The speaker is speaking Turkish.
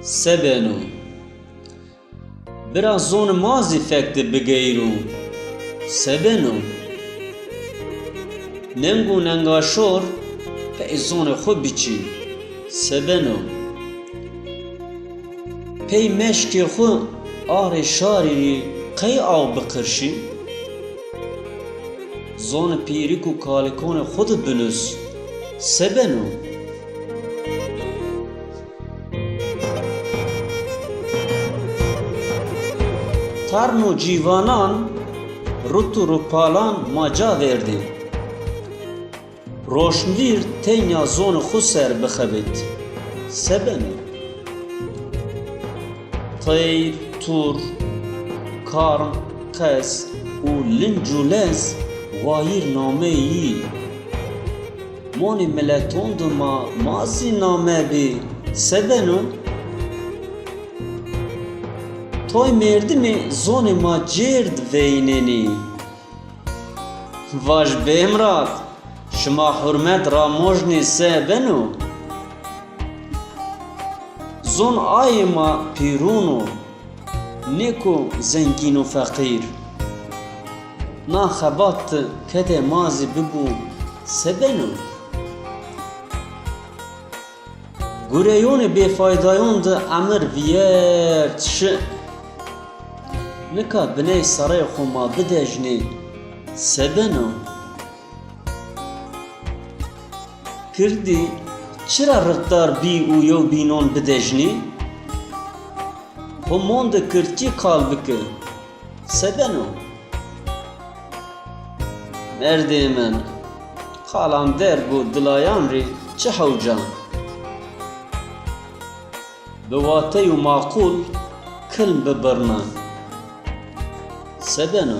Sebeno biraz zon mazi fekti bigeyru sebeno nengu nengaşor pe zon xo biçi sebeno pey meşki xo are şariri qey av bikirşi zon pîrik û kalikona xwe dibinûs sebeno tarn û cîvanan rut û rupalan maca verdi roşnvîr tenya zon xwe ser bixebit sebeno teyr tur karm qes û linc û lez wayîr nameyî monê meleton dima mazî name bê sebeno toy merdimê zonê ma cêr diveyînenî vaj bêmrat şima hurmet ramojnê sebeno zon ayê ma pîrûn û nêko zengîn û feqîr naxebat kete mazî bibû sebeno gureyonê bêfaydayon di emir viyer çi nika binê serê xwe ma bidejnê sebeno kirdî çira rixdar bî û yew bînon bidejnî xwe mon dikir kî kal bike sebeno merdê min xalan derbû dilayan rê çi hewca bi watey û maqûl kilm bibirne sebeno